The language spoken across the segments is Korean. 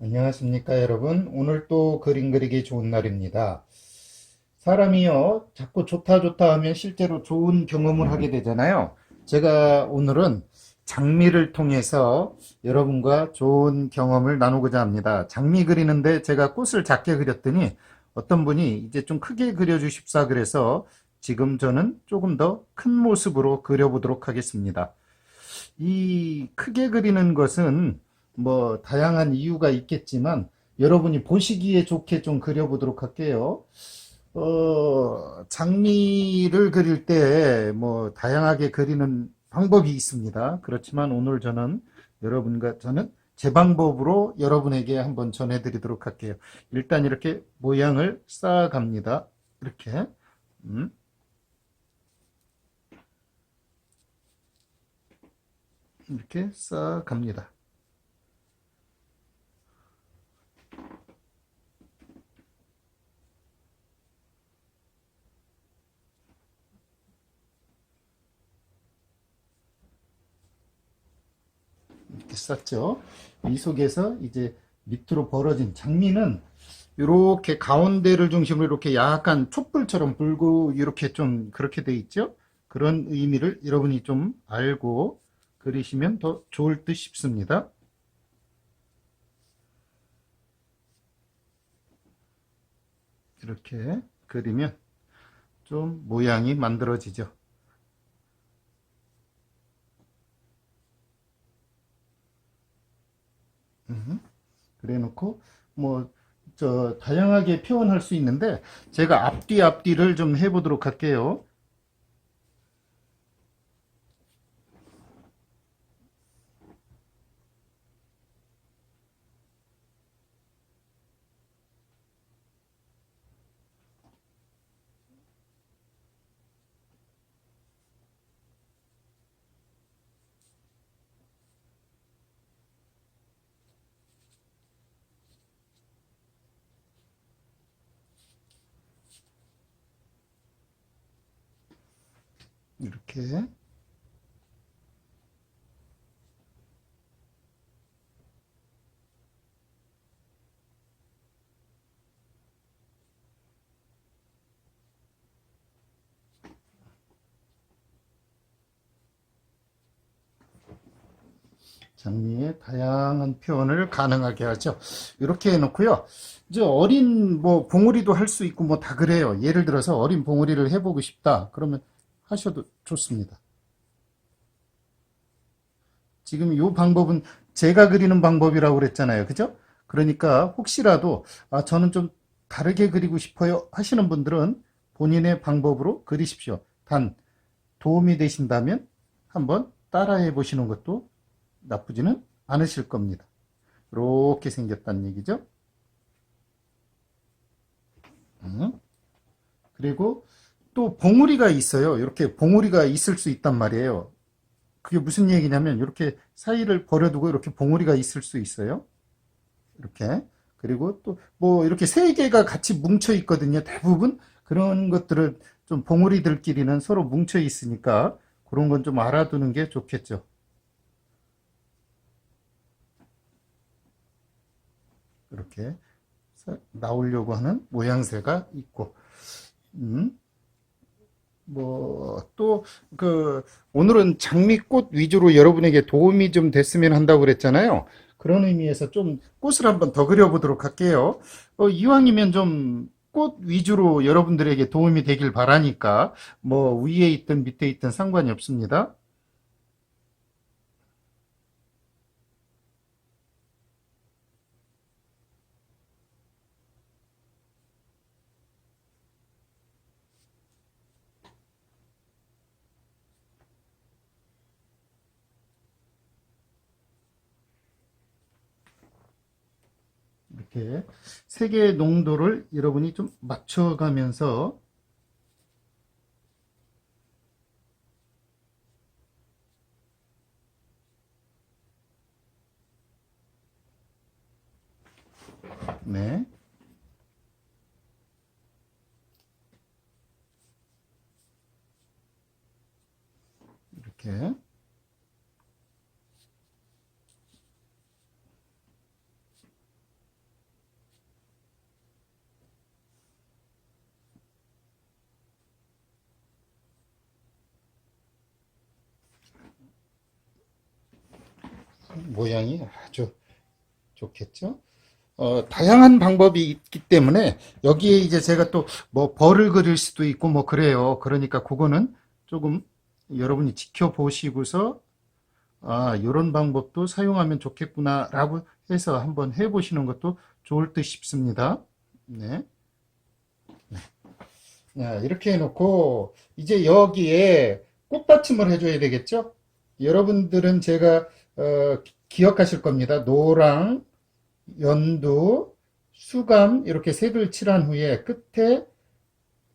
안녕하십니까, 여러분. 오늘 또 그림 그리기 좋은 날입니다. 사람이요, 자꾸 좋다 좋다 하면 실제로 좋은 경험을 하게 되잖아요. 제가 오늘은 장미를 통해서 여러분과 좋은 경험을 나누고자 합니다. 장미 그리는데 제가 꽃을 작게 그렸더니 어떤 분이 이제 좀 크게 그려주십사 그래서 지금 저는 조금 더 큰 모습으로 그려보도록 하겠습니다. 이 크게 그리는 것은 뭐 다양한 이유가 있겠지만 여러분이 보시기에 좋게 좀 그려보도록 할게요. 장미를 그릴 때 뭐 다양하게 그리는 방법이 있습니다. 그렇지만 오늘 저는 여러분과 저는 제 방법으로 여러분에게 한번 전해드리도록 할게요. 일단 이렇게 모양을 쌓아갑니다. 이렇게. 음, 이렇게 쌓아갑니다. 이렇게 썼죠. 이 속에서 이제 밑으로 벌어진 장미는 이렇게 가운데를 중심으로 이렇게 약간 촛불처럼 불고 이렇게 좀 그렇게 돼 있죠. 그런 의미를 여러분이 좀 알고 그리시면 더 좋을 듯 싶습니다. 이렇게 그리면 좀 모양이 만들어지죠. 그래 놓고 뭐 다양하게 표현할 수 있는데 제가 앞뒤를 좀 해보도록 할게요. 이렇게 장미의 다양한 표현을 가능하게 하죠. 이렇게 해놓고요. 이제 어린 뭐 봉우리도 할 수 있고 뭐 다 그래요. 예를 들어서 어린 봉우리를 해보고 싶다. 그러면 하셔도 좋습니다. 지금 이 방법은 제가 그리는 방법이라고 그랬잖아요. 그죠? 그러니까 혹시라도 저는 좀 다르게 그리고 싶어요 하시는 분들은 본인의 방법으로 그리십시오. 단 도움이 되신다면 한번 따라해 보시는 것도 나쁘지는 않으실 겁니다. 이렇게 생겼다는 얘기죠. 음. 그리고 또 봉우리가 있어요. 이렇게 봉우리가 있을 수 있단 말이에요. 그게 무슨 얘기냐면 이렇게 사이를 버려두고 이렇게 봉우리가 있을 수 있어요. 이렇게. 그리고 또 뭐 이렇게 세 개가 같이 뭉쳐 있거든요. 대부분 그런 것들을 좀 봉우리들끼리는 서로 뭉쳐 있으니까 그런 건 좀 알아두는 게 좋겠죠. 이렇게 나오려고 하는 모양새가 있고. 음. 또, 오늘은 장미꽃 위주로 여러분에게 도움이 좀 됐으면 한다고 그랬잖아요. 그런 의미에서 좀 꽃을 한번 더 그려보도록 할게요. 이왕이면 좀 꽃 위주로 여러분들에게 도움이 되길 바라니까, 뭐, 위에 있든 밑에 있든 상관이 없습니다. 이렇게 색의 농도를 여러분이 좀 맞춰가면서, 네, 이렇게. 모양이 아주 좋겠죠? 다양한 방법이 있기 때문에 여기에 이제 제가 또 뭐 벌을 그릴 수도 있고 뭐 그래요. 그러니까 그거는 조금 여러분이 지켜보시고서 아, 이런 방법도 사용하면 좋겠구나라고 해서 한번 해보시는 것도 좋을 듯 싶습니다. 네. 자, 이렇게 해놓고 이제 여기에 꽃받침을 해줘야 되겠죠? 여러분들은 제가 기억하실 겁니다. 노랑, 연두, 수감 이렇게 색을 칠한 후에 끝에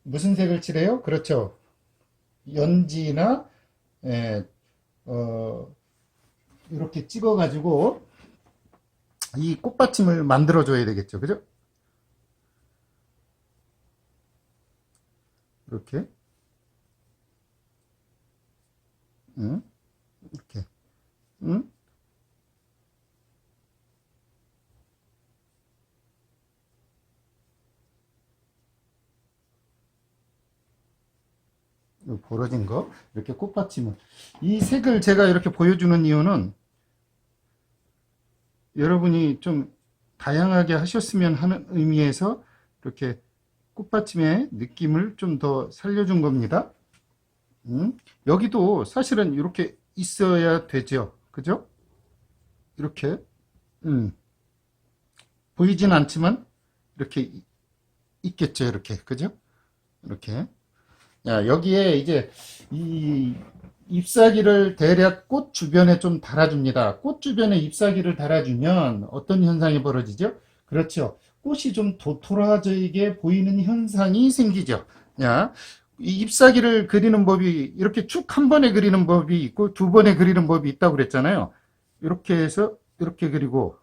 무슨 색을 칠해요? 그렇죠. 연지나 예, 어, 이렇게 찍어가지고 이 꽃받침을 만들어줘야 되겠죠. 그죠? 이렇게, 응? 이렇게, 응? 요 벌어진 거 이렇게 꽃받침을 이 색을 제가 이렇게 보여주는 이유는 여러분이 좀 다양하게 하셨으면 하는 의미에서 이렇게 꽃받침의 느낌을 좀 더 살려준 겁니다. 여기도 사실은 이렇게 있어야 되죠. 그죠? 이렇게 보이진 않지만 이렇게 있겠죠. 이렇게 그죠? 이렇게 야, 여기에 이제 이 잎사귀를 대략 꽃 주변에 좀 달아줍니다. 꽃 주변에 잎사귀를 달아주면 어떤 현상이 벌어지죠? 그렇죠. 꽃이 좀 도톰해지게 보이는 현상이 생기죠. 야, 이 잎사귀를 그리는 법이 이렇게 쭉 한 번에 그리는 법이 있고 두 번에 그리는 법이 있다고 그랬잖아요. 이렇게 해서 이렇게 그리고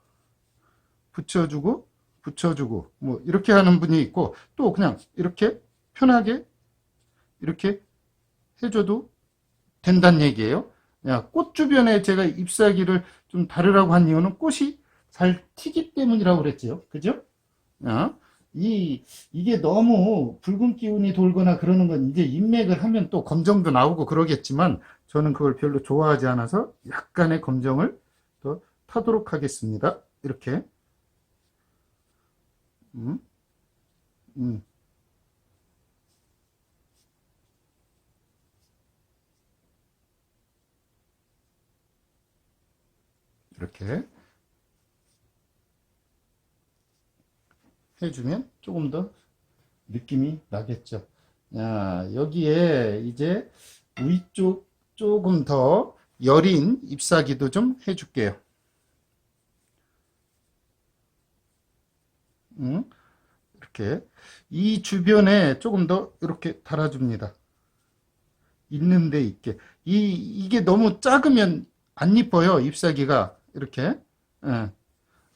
붙여주고 붙여주고 뭐 이렇게 하는 분이 있고 또 그냥 이렇게 편하게 이렇게 해줘도 된다는 얘기예요. 야, 꽃 주변에 제가 잎사귀를 좀 다르라고 한 이유는 꽃이 잘 튀기 때문이라고 그랬죠. 그죠? 야, 이게 너무 붉은 기운이 돌거나 그러는 건 이제 인맥을 하면 또 검정도 나오고 그러겠지만 저는 그걸 별로 좋아하지 않아서 약간의 검정을 더 타도록 하겠습니다. 이렇게. 음, 음, 이렇게 해주면 조금 더 느낌이 나겠죠. 야, 여기에 이제 위쪽 조금 더 여린 잎사귀도 좀 해줄게요. 이렇게 이 주변에 조금 더 이렇게 달아줍니다. 있는 데 있게. 이게 너무 작으면 안 이뻐요. 잎사귀가 이렇게. 예.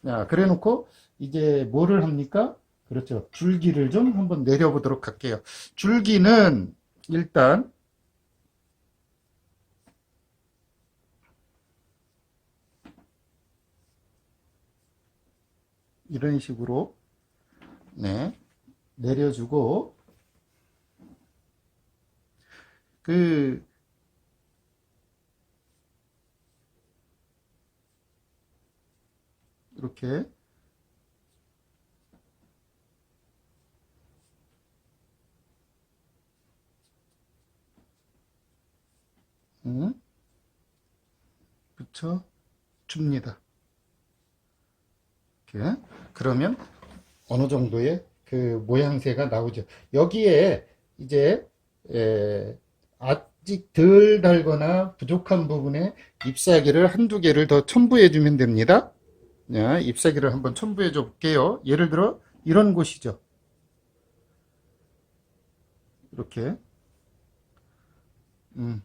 자, 그래 놓고 이제 뭐를 합니까? 그렇죠. 줄기를 좀 한번 내려보도록 할게요. 줄기는 일단 이런 식으로 네, 내려주고 그 이렇게 붙여 줍니다. 이렇게 그러면 어느 정도의 그 모양새가 나오죠. 여기에 이제 아직 덜 달거나 부족한 부분에 잎사귀를 한두 개를 더 첨부해 주면 됩니다. 자, 잎사귀를 한번 첨부해 줘 볼게요. 예를 들어 이런 곳이죠. 이렇게 음,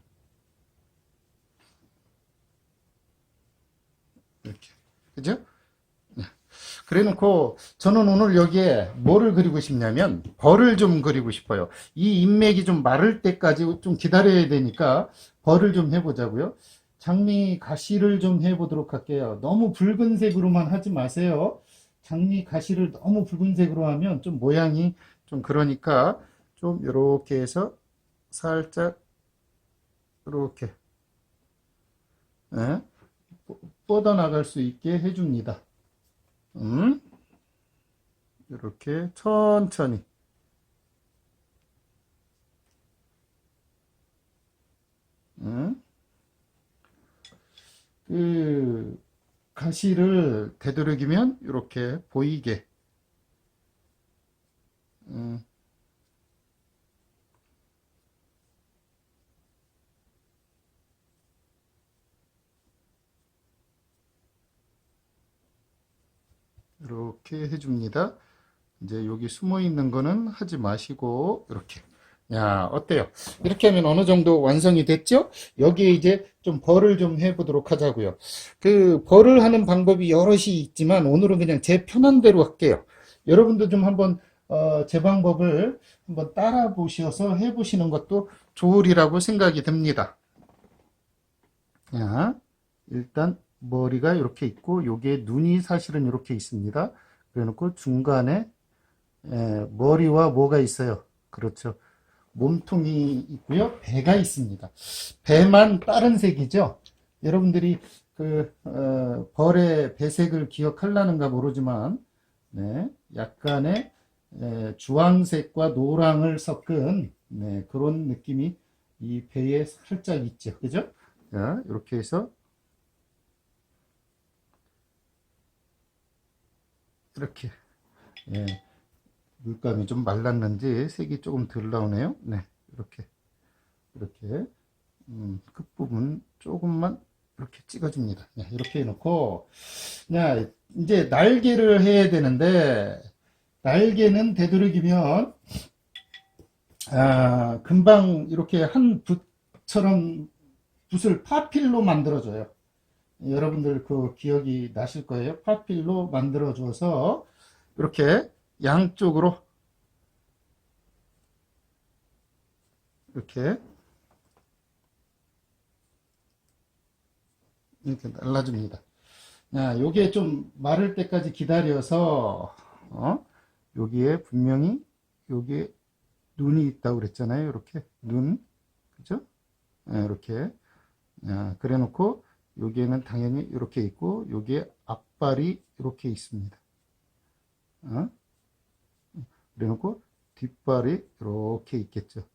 이렇게 그죠? 그래 놓고 저는 오늘 여기에 뭐를 그리고 싶냐면 벌을 좀 그리고 싶어요. 이 인맥이 좀 마를 때까지 좀 기다려야 되니까 벌을 좀 해보자고요. 장미 가시를 좀 해보도록 할게요. 너무 붉은색으로만 하지 마세요. 장미 가시를 너무 붉은색으로 하면 좀 모양이 좀 그러니까 좀 이렇게 해서 살짝 이렇게 예? 뻗어나갈 수 있게 해줍니다. 이렇게 천천히. 그 가시를 되도록이면 이렇게 보이게. 이렇게 해줍니다. 이제 여기 숨어 있는 거는 하지 마시고 이렇게. 야, 어때요? 이렇게 하면 어느 정도 완성이 됐죠? 여기에 이제 좀 벌을 좀 해보도록 하자고요. 그 벌을 하는 방법이 여럿이 있지만 오늘은 그냥 제 편한 대로 할게요. 여러분도 좀 한번 제 방법을 한번 따라 보셔서 해보시는 것도 좋으리라고 생각이 듭니다. 자, 일단 머리가 이렇게 있고 요게 눈이 사실은 이렇게 있습니다. 그래놓고 중간에 머리와 뭐가 있어요? 그렇죠. 몸통이 있고요. 배가 있습니다. 배만 다른 색이죠. 여러분들이 그 벌의 배색을 기억하려는가 모르지만 네, 약간의 주황색과 노랑을 섞은 네, 그런 느낌이 이 배에 살짝 있죠. 그죠? 자, 이렇게 해서 이렇게 예, 물감이 좀 말랐는지 색이 조금 덜 나오네요. 네, 이렇게 끝부분 조금만 이렇게 찍어줍니다. 네, 이렇게 해놓고 이제 날개를 해야 되는데 날개는 되도록이면 금방 이렇게 한 붓처럼 붓을 파필로 만들어줘요. 여러분들 그 기억이 나실 거예요. 파필로 만들어 줘서 이렇게 양쪽으로 이렇게 날라줍니다. 요게 좀 마를 때까지 기다려서 여기에 분명히 여기에 눈이 있다고 그랬잖아요. 이렇게 눈, 그죠? 이렇게 그래 놓고 여기에는 당연히 이렇게 있고 여기에 앞발이 이렇게 있습니다. 그래 놓고 뒷발이 이렇게 있겠죠.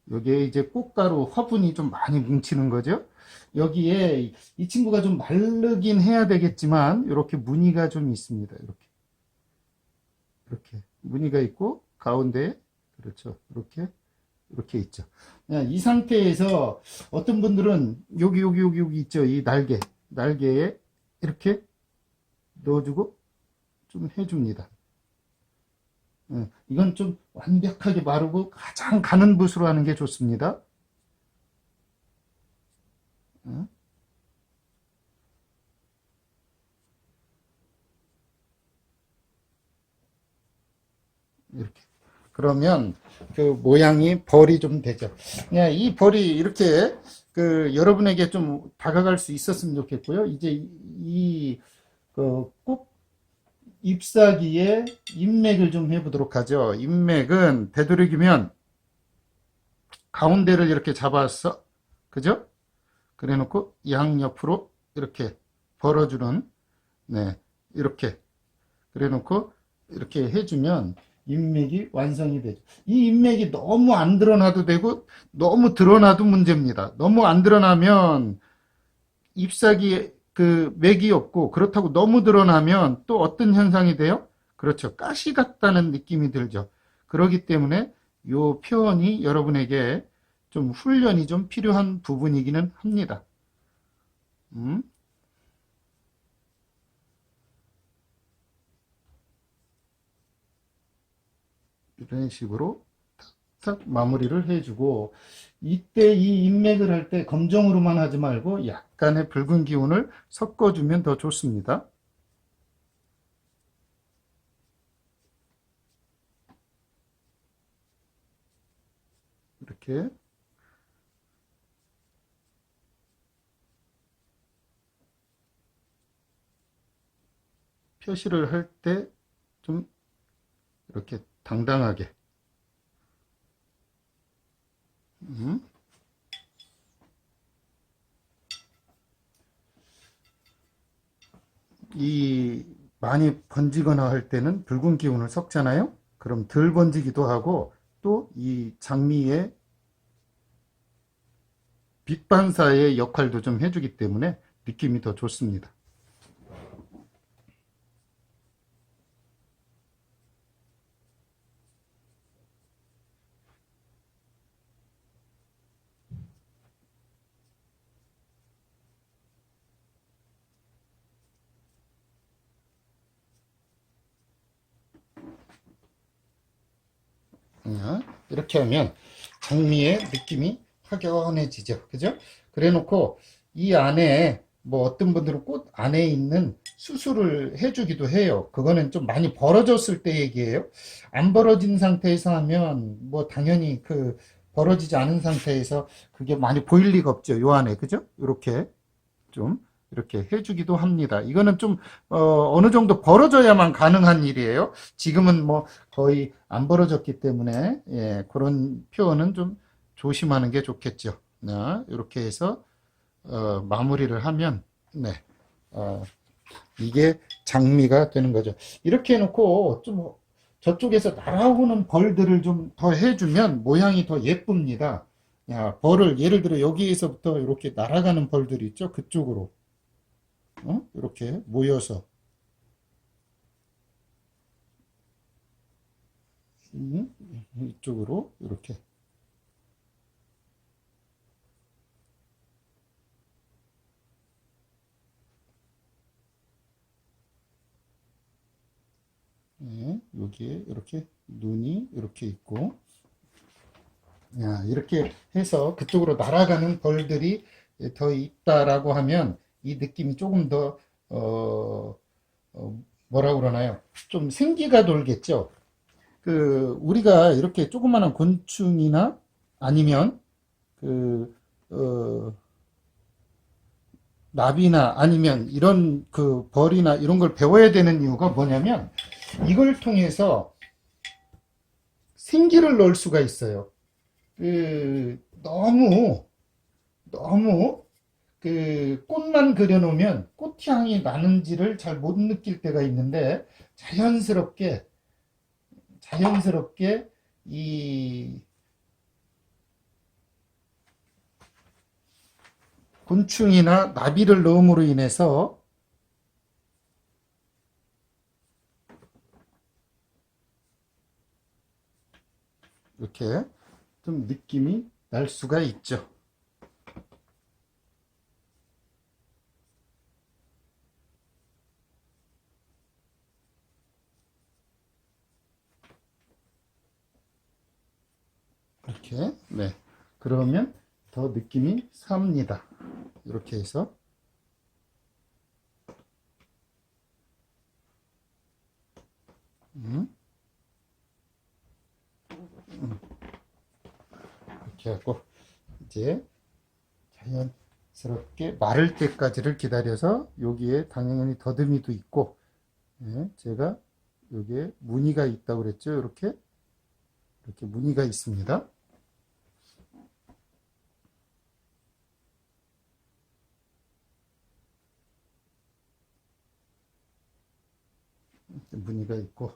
여기에 이제 꽃가루 화분이 좀 많이 뭉치는 거죠. 여기에 이 친구가 좀 마르긴 해야 되겠지만 이렇게 무늬가 좀 있습니다. 이렇게 무늬가 있고 가운데 그렇죠. 이렇게 있죠. 이 상태에서 어떤 분들은 여기 있죠. 이 날개에 이렇게 넣어주고 좀 해줍니다. 이건 좀 완벽하게 마르고 가장 가는 붓으로 하는 게 좋습니다. 이렇게. 그러면 그 모양이 벌이 좀 되죠. 이 벌이 이렇게 그 여러분에게 좀 다가갈 수 있었으면 좋겠고요. 이제 이그꼭 잎사귀에 인맥을 좀 해보도록 하죠. 인맥은 되도록이면 가운데를 이렇게 잡았어. 그죠? 그래 놓고 양옆으로 이렇게 벌어주는, 네, 이렇게. 그래 놓고 이렇게 해주면 인맥이 완성이 되죠. 이 인맥이 너무 안 드러나도 되고, 너무 드러나도 문제입니다. 너무 안 드러나면 잎사귀에 그 맥이 없고, 그렇다고 너무 드러나면 또 어떤 현상이 돼요? 그렇죠. 가시 같다는 느낌이 들죠. 그렇기 때문에 요 표현이 여러분에게 좀 훈련이 좀 필요한 부분이기는 합니다. 이런 식으로 탁 마무리를 해주고, 이때 이 인맥을 할 때 검정으로만 하지 말고 약간의 붉은 기운을 섞어주면 더 좋습니다. 이렇게 표시를 할 때 좀 이렇게 당당하게 이 많이 번지거나 할 때는 붉은 기운을 섞잖아요. 그럼 덜 번지기도 하고 또 이 장미의 빛 반사의 역할도 좀 해주기 때문에 느낌이 더 좋습니다. 이렇게 하면 장미의 느낌이 확연해지죠. 그죠? 그래 놓고 이 안에 뭐 어떤 분들은 꽃 안에 있는 수술을 해주기도 해요. 그거는 좀 많이 벌어졌을 때 얘기예요. 안 벌어진 상태에서 하면 뭐 당연히 그 벌어지지 않은 상태에서 그게 많이 보일 리가 없죠. 요 안에. 그죠? 이렇게 좀 이렇게 해주기도 합니다. 이거는 좀 어느 정도 벌어져야만 가능한 일이에요. 지금은 뭐 거의 안 벌어졌기 때문에 예, 그런 표현은 좀 조심하는 게 좋겠죠. 이렇게 해서 마무리를 하면 네, 이게 장미가 되는 거죠. 이렇게 해놓고 좀 저쪽에서 날아오는 벌들을 좀 더 해주면 모양이 더 예쁩니다. 야, 벌을 예를 들어 여기에서부터 이렇게 날아가는 벌들이 있죠. 그쪽으로 이렇게 모여서 이쪽으로 이렇게 예, 여기에 이렇게 눈이 이렇게 있고 야, 이렇게 해서 그쪽으로 날아가는 벌들이 더 있다라고 하면 이 느낌이 조금 더 뭐라 그러나요? 좀 생기가 돌겠죠. 그 우리가 이렇게 조그마한 곤충이나 아니면 그 나비나 아니면 이런 그 벌이나 이런 걸 배워야 되는 이유가 뭐냐면 이걸 통해서 생기를 넣을 수가 있어요. 그 너무 그 꽃만 그려놓으면 꽃향이 나는지를 잘 못 느낄 때가 있는데 자연스럽게 이 곤충이나 나비를 넣음으로 인해서 이렇게 좀 느낌이 날 수가 있죠. 이렇게 네 그러면 더 느낌이 삽니다. 이렇게 해서 이렇게 하고 이제 자연스럽게 마를 때까지를 기다려서 여기에 당연히 더듬이도 있고 예, 제가 여기에 무늬가 있다고 그랬죠. 이렇게 무늬가 있습니다. 무늬가 있고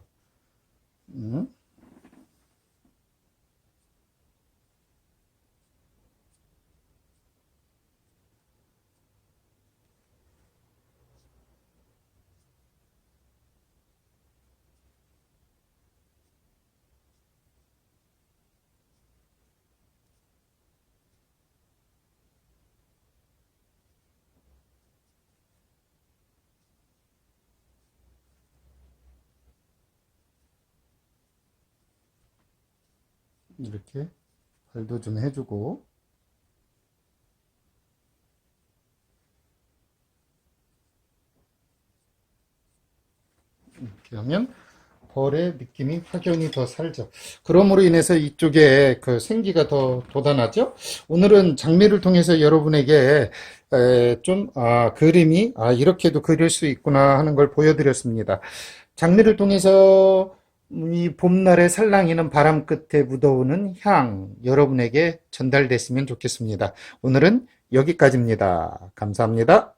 이렇게 발도 좀 해주고 이렇게 하면 벌의 느낌이 확연히 더 살죠. 그러므로 인해서 이쪽에 그 생기가 더 돋아나죠. 오늘은 장미를 통해서 여러분에게 좀 그림이 이렇게도 그릴 수 있구나 하는 걸 보여드렸습니다. 장미를 통해서 이 봄날의 살랑이는 바람 끝에 묻어오는 향 여러분에게 전달됐으면 좋겠습니다. 오늘은 여기까지입니다. 감사합니다.